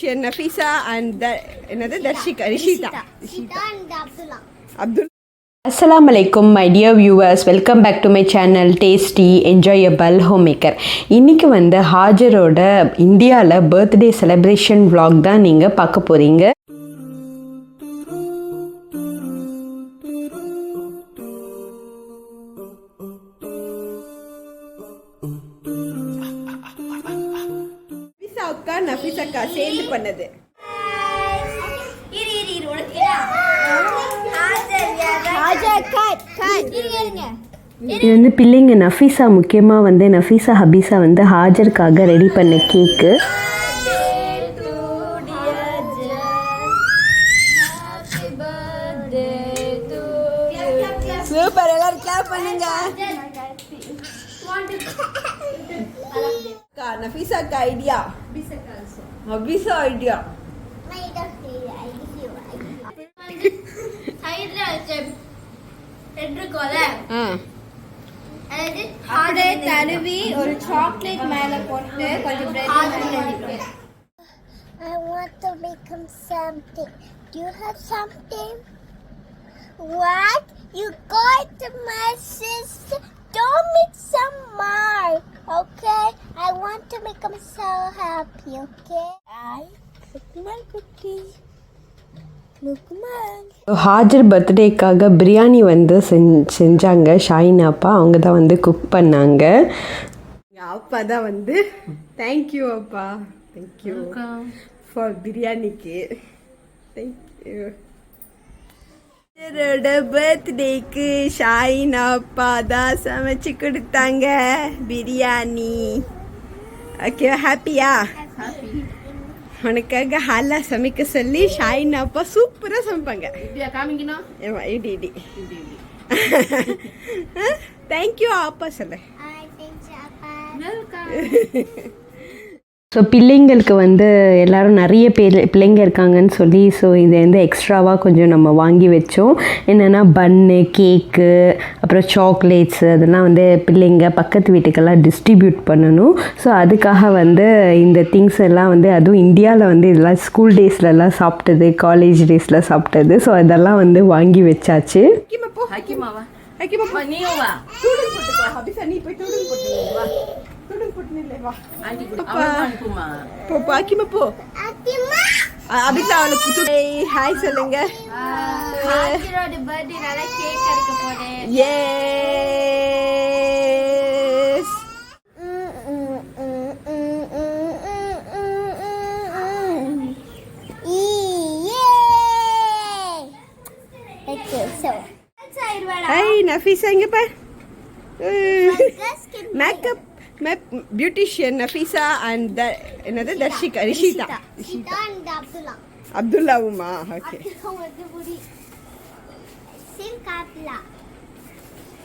beautician Nafisa and another Darshika, Rishita and Abdul. Assalamu alaikum my dear viewers, welcome back to my channel Tasty Enjoyable Homemaker. இன்னைக்கு வந்து ஹாஜரோட இந்தியாவில் birthday celebration vlog தான் நீங்கள் பார்க்க போகிறீங்க. நஃபிசா சேர்ந்து பண்ணது. இது வந்து பிள்ளைங்க நஃபீஸா முக்கியமாக வந்து நஃபீஸா ஹபீஸா வந்து ஹாஜருக்காக ரெடி பண்ண கேக்கு. சூப்பர், எல்லாரும் கிளாப் பண்ணுங்க. Nafisa ka idea. Habisa idea. அப்படியே தடவி ஒரு சாக்லேட் மேல போட்டு கொஞ்சம் bread. I want to make him something. Do you have something? What? You got my sister? Don't make some more, okay? I want to make him so happy, okay? Look my cookie. Look my. ஹாஜர் பர்த்டேக்காக பிரியாணி வந்து செஞ்சாங்க. ஷாயின் அப்பா அவங்க தான் வந்து cook பண்ணாங்க. அப்பா தான் வந்து தேங்க்யூ அப்பா, தேங்க்யூ ஃபார் பிரியாணிக்கு, தேங்க்யூ. பர்த்டேக்கு ஷாயின் அப்பா தான் சமைச்சு கொடுத்தாங்க பிரியாணி. ஓகே, ஹாப்பியா? உனக்காக ஹாலா சமைக்க சொல்லி ஷாயின் அப்பா சூப்பராக சமைப்பாங்க. இடி தேங்க்யூ அப்பா சொல்ல. ஸோ பிள்ளைங்களுக்கு வந்து எல்லோரும் நிறைய பிள்ளைங்க இருக்காங்கன்னு சொல்லி ஸோ இதை வந்து எக்ஸ்ட்ராவாக கொஞ்சம் நம்ம வாங்கி வச்சோம். என்னென்னா பன்னு, கேக்கு, அப்புறம் சாக்லேட்ஸு அதெல்லாம் வந்து பிள்ளைங்க பக்கத்து வீட்டுக்கெல்லாம் டிஸ்ட்ரிபியூட் பண்ணணும். ஸோ அதுக்காக வந்து இந்த திங்ஸ் எல்லாம் வந்து அதுவும் இந்தியாவில் வந்து இதெல்லாம் ஸ்கூல் டேஸ்லலாம் சாப்பிட்டது, காலேஜ் டேஸில் சாப்பிட்டது. ஸோ அதெல்லாம் வந்து வாங்கி வச்சாச்சு. ஹாய் சொல்லுங்க. நஃபீஸா இங்க பார். Makeup beautician Nafisa and another Darshika, Rishita and Abdullah Uma. Okay. Same kapla.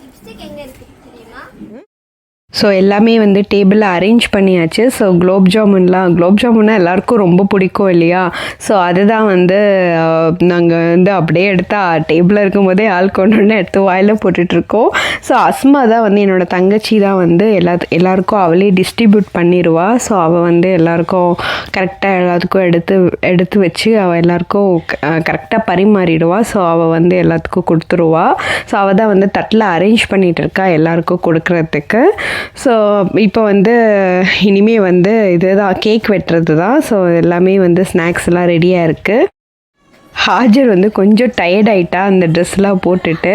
Lipstick எங்க இருக்கு தெரியுமா? ஸோ எல்லாமே வந்து டேபிளில் அரேஞ்ச் பண்ணியாச்சு. ஸோ குலோப் ஜாமுன்னா எல்லாருக்கும் ரொம்ப பிடிக்கும் இல்லையா? ஸோ அதுதான் வந்து நாங்கள் வந்து அப்படியே எடுத்தால் டேபிளில் இருக்கும்போதே ஆள் கொண்டு எடுத்து வாயில் போட்டுட்ருக்கோம். ஸோ அஸ்மா தான் வந்து என்னோடய தங்கச்சி தான் வந்து எல்லாருக்கும் அவளே டிஸ்ட்ரிபியூட் பண்ணிடுவா. ஸோ அவள் வந்து எல்லாருக்கும் கரெக்டாக எல்லாத்துக்கும் எடுத்து வச்சு அவள் எல்லாருக்கும் கரெக்டாக பரிமாறிடுவா. ஸோ அவள் வந்து எல்லாத்துக்கும் கொடுத்துருவா. ஸோ அவள் தான் வந்து தட்டில் அரேஞ்ச் பண்ணிகிட்டு இருக்கா எல்லாருக்கும் கொடுக்குறதுக்கு. ஸோ இப்போ வந்து இனிமேல் வந்து இதுதான் கேக் வெட்டுறது தான். ஸோ எல்லாமே வந்து ஸ்நாக்ஸ் எல்லாம் ரெடியாக இருக்குது. ஹாஜர் வந்து கொஞ்சம் டயர்ட் ஆகிட்டா அந்த ட்ரெஸ்லாம் போட்டுட்டு.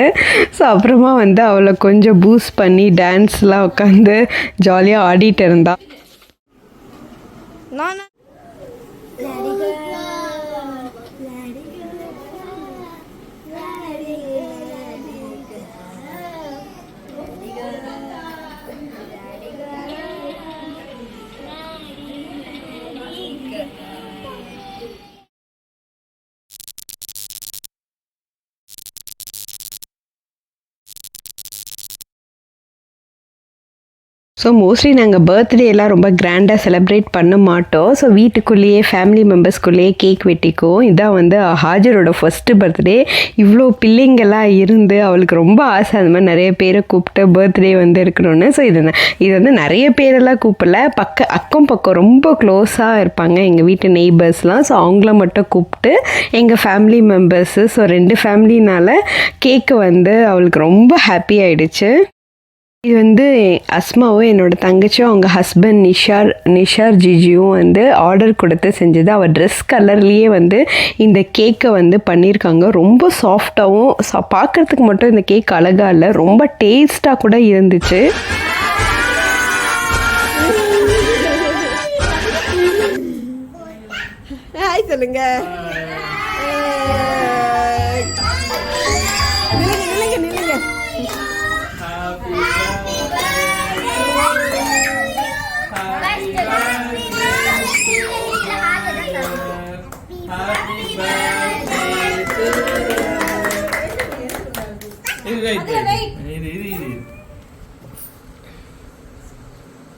ஸோ அப்புறமா வந்து அவளை கொஞ்சம் பூஸ்ட் பண்ணி டான்ஸ்லாம் உட்காந்து ஜாலியாக ஆடிட்டு இருந்தா. ஸோ மோஸ்ட்லி நாங்கள் பர்த்டேலாம் ரொம்ப கிராண்டாக செலிப்ரேட் பண்ண மாட்டோம். ஸோ வீட்டுக்குள்ளேயே ஃபேமிலி மெம்பர்ஸ்குள்ளேயே கேக் வெட்டிக்குவோம். இதான் வந்து ஹாஜரோட ஃபஸ்ட்டு பர்த்டே. இவ்வளோ பிள்ளைங்கள்லாம் இருந்து அவளுக்கு ரொம்ப ஆசை அந்த மாதிரி நிறைய பேரை கூப்பிட்டு பர்த்டே வந்து இருக்கணும்னு. ஸோ இது வந்து நிறைய பேரெல்லாம் கூப்பிடல, அக்கம் பக்கம் ரொம்ப க்ளோஸாக இருப்பாங்க எங்கள் வீட்டு நெய்பர்ஸ்லாம். ஸோ அவங்கள மட்டும் கூப்பிட்டு எங்கள் ஃபேமிலி மெம்பர்ஸு, ஸோ 2 ஃபேமிலினால கேக்கு வந்து அவளுக்கு ரொம்ப ஹாப்பி ஆகிடுச்சு. இது வந்து அஸ்மாவும் என்னோட தங்கச்சியும் அவங்க ஹஸ்பண்ட் நிஷார் ஜிஜியும் வந்து ஆர்டர் கொடுத்து செஞ்சது. அவள் ட்ரெஸ் கலர்லேயே வந்து இந்த கேக்கை வந்து பண்ணியிருக்காங்க. ரொம்ப சாஃப்டாகவும் பார்க்குறதுக்கு மட்டும் இந்த கேக் அழகாக இல்லை, ரொம்ப டேஸ்ட்டாக கூட இருந்துச்சு. ஹாய் சொல்லுங்க. நில்லுங்க.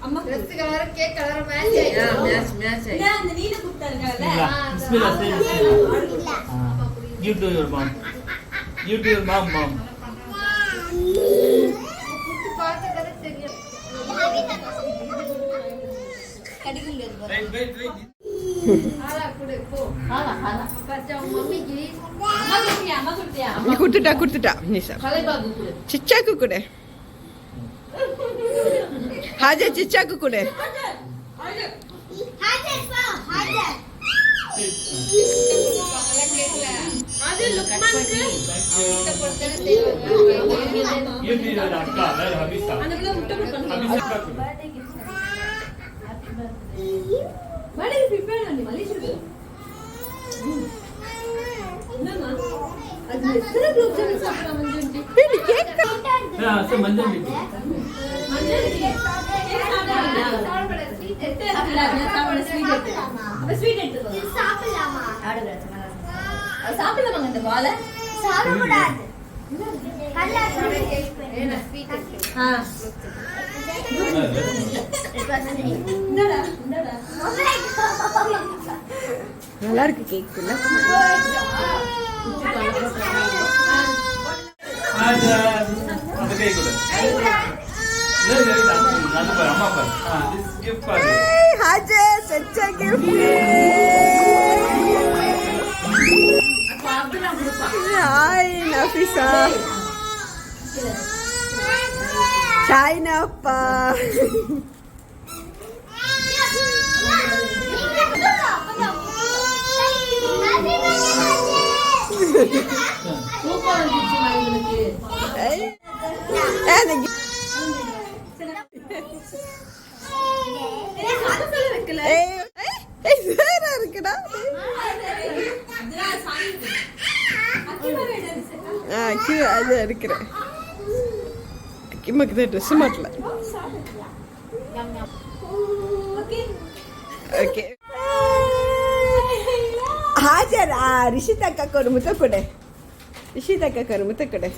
அம்மா dress colour cake colour match ஆயிடுச்சு. அந்த நீல குட்டா இருக்கல. பிஸ்மில்லா give to your mom. Give to your mom. குட்டி பார்த்ததே தெரியும். கடிக்க முடியாது பாரு. Wait. ஆளா குடு போ. ஆளா பச்சா மம்மிக்கு அம்மா குட்டியா. நீ கொடுத்துட்டா நிஷா. கலைபாபு குடு. சிச்சாக்கு கொடு. ஹாஜா சிச்சாக்கு கொடு. அது லுக்மானுக்கு இந்த பொறுத்தல தேவை. Give to your akka, Habisa. அந்த முட்டை போட்டு Habisa. பர்த்டே ப்ரிப்பேர் பண்ணி மலேசியா. என்னமா அது எத்தனை குலோப் ஜாமுன் சாப்பிடுறா மஞ்சு? நீ கேக் So manjan bhi. மஞ்சு கேக் சாப்பிடல ஸ்வீட் எடுத்து சாப்பிடல ஸ்வீட் எடுத்து. அப்ப ஸ்வீட் எடுத்து சாப்பிடலாமா? சாப்பிடலாமா இந்த வாழை? சாப்பிடக்கூடாது. ஏனா ஸ்வீட் எடுத்து. இந்தடா. நல்லா இருக்கு கேக் இல்ல? Aja. Apa kayak gitu? Dari nanti par amma par. This gift par. Haja சச்சா கிஃப்ட். ஹாய் நஃபிசா. சாய்னாப்பா. சூப்பரா இருந்துச்சு உங்களுக்கு. இருக்குடா. அது இருக்கிறேன். கிம்முக்கு தான் ட்ரெஸ் மாட்டல. ஓகே ஹாஜர். ரிஷிதா அக்காக்கு ஒரு முத்தை கொடு.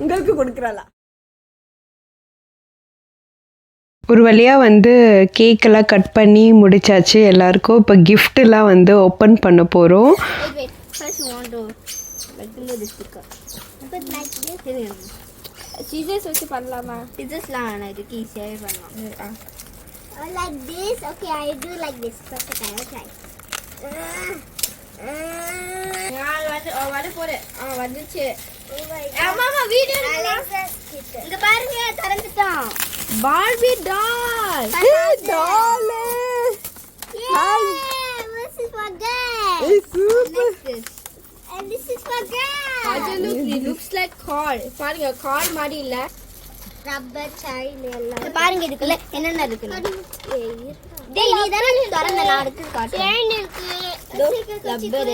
உங்களுக்கு கொடுக்குறாளா? ஒரு வழியாக வந்து கேக்கெல்லாம் கட் பண்ணி முடிச்சாச்சு எல்லாருக்கும். இப்போ கிஃப்டெல்லாம் வந்து ஓப்பன் பண்ண போகிறோம். Wait. First you want to like this sticker. But like this. Scissors வச்சு பண்ணலாமா? Scissors-லாம் வேணாம், இதுக்கு ஈஸியாகவே பண்ணலாம். Like this? Okay, I do like this. First I will try. நான் வர போறேன். வந்துச்சு. Oh my God. அம்மா வீடியோ இங்க பாருங்க, திறந்துட்டோம். Barbie doll. Doll. Yay! This is for girls. Super. Next is. And this is for girls. It looks like car. பாருங்க car மாதிரி இல்ல. ரப்பர் chain எல்லாம். பாருங்க இதுக்குள்ள என்னென்ன இருக்குன்னு. டேய் நீ தான திறந்த நான் எடுத்து காட்டு. chain இருக்கு. ரப்பர்.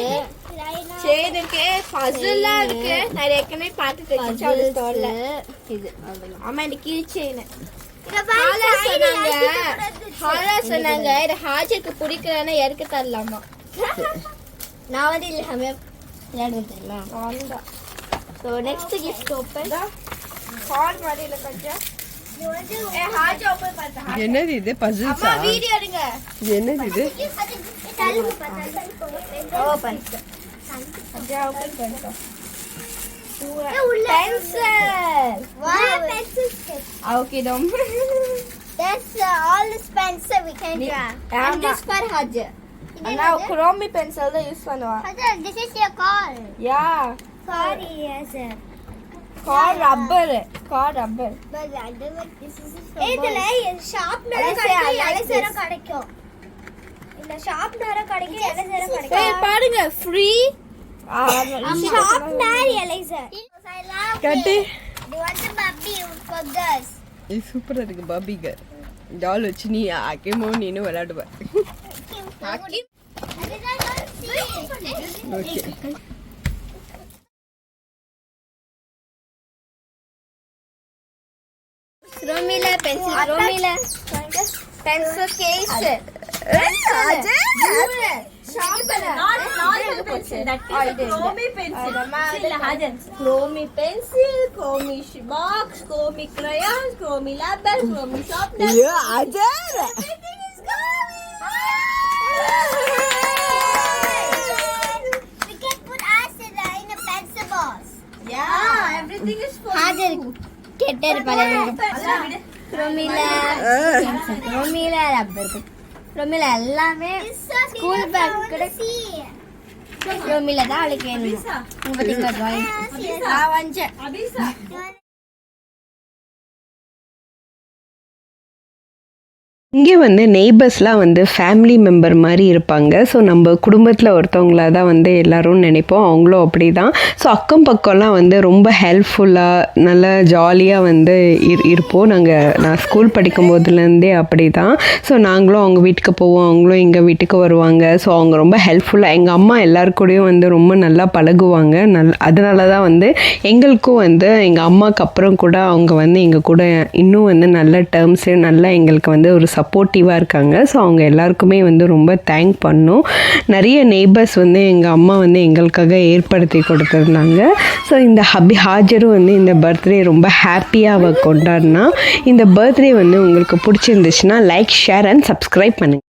செயின் இருக்கு, பசில்லாம் இருக்கு. நான் ஏற்கனவே பார்த்துட்டு இருக்கேன் ஸ்டோர்ல. இது அவ்வளவுதான். ஆமா இந்த கீ செயின். இத பாருங்க சொன்னாங்க இது ஹாஜருக்கு பிடிக்கலன்னா எடுக்க தரலாமா. நான் வந்து இல்ல ஹமே விளையாடுறேன். அவ்வளோதான். So next gift open. Car மாதிரி இல்லை கொஞ்சம். You want to? ஹார்ட் ஓபன் பண்ணு. என்னது இது பசில்ஸா? அம்மா வீடியோ எடுங்க. என்னது இது? ஓபன். அஜா ஓபன் பண்ணு. Pencil. Wow, pencil sketch. Okay, dom. That's all the pencil we can draw. And this for Hajj. Now Chrome pencil da use பண்ணுவா. Hajj, this is your car. Yeah. Sorry, yes sir. Car rubber. Car rubber. But I don't know this is so. இதுல sharpener கிடைக்கும். இல்ல sharpener கிடைக்கும், eraser கிடைக்கும். ஏய் பாருங்க free. Sharpener eraser. I love கட்டி. Do you want the puppy for girls? இது சூப்பரா இருக்கு பாபிங்க. டால் வச்சு நீ ஆக்கேமோ நீனு விளையாடுவ. Okay. Okay. Romila pencil. Romila Pencil case. Sharpener. Not pencil. That is a Chrome pencil. Chrome pencil, Chrome box, Chrome crayons, Chrome rubber, Chrome sharpener. Hajar. Everything is Chrome. we can put us in a pencil box. Yeah, everything is for Hajar கெட்டர் பலங்க. Romila Romila rubber. Romila எல்லாமே school bag கூட Romila தான் அவளுக்கு வேணும். உங்க பாத்தீங்களா drawing? ஆவஞ்ச. Abisa. இங்கே வந்து நெய்பர்ஸ்லாம் வந்து ஃபேமிலி மெம்பர் மாதிரி இருப்பாங்க. ஸோ நம்ம குடும்பத்தில் ஒருத்தவங்களா தான் வந்து எல்லோரும் நினைப்போம். அவங்களும் அப்படி தான். ஸோ அக்கம் பக்கம்லாம் வந்து ரொம்ப ஹெல்ப்ஃபுல்லாக நல்லா ஜாலியாக வந்து இருப்போம். நான் ஸ்கூல் படிக்கும் போதுலேருந்தே அப்படி தான். ஸோ நாங்களும் அவங்க வீட்டுக்கு போவோம், அவங்களும் எங்கள் வீட்டுக்கு வருவாங்க. ஸோ அவங்க ரொம்ப ஹெல்ப்ஃபுல்லாக எங்கள் அம்மா எல்லாருக்கூடையும் வந்து ரொம்ப நல்லா பழகுவாங்க. அதனால தான் வந்து எங்களுக்கும் வந்து எங்கள் அம்மாவுக்கு அப்புறம் கூட அவங்க வந்து எங்கள் கூட இன்னும் வந்து நல்ல டேர்ம்ஸு நல்லா எங்களுக்கு வந்து ஒரு சப்போர்ட்டிவாக இருக்காங்க. ஸோ அவங்க எல்லாருக்குமே வந்து ரொம்ப தேங்க் பண்ணோம். நிறைய நெய்பர்ஸ் வந்து எங்கள் அம்மா வந்து எங்களுக்காக ஏற்படுத்தி கொடுத்துருந்தாங்க. ஸோ இந்த ஹாஜரும் வந்து இந்த பர்த்டே ரொம்ப ஹாப்பியாக அவள் கொண்டாடினா. இந்த பர்த்டே வந்து உங்களுக்கு பிடிச்சிருந்துச்சுன்னா லைக், ஷேர் அண்ட் சப்ஸ்கிரைப் பண்ணுங்கள்.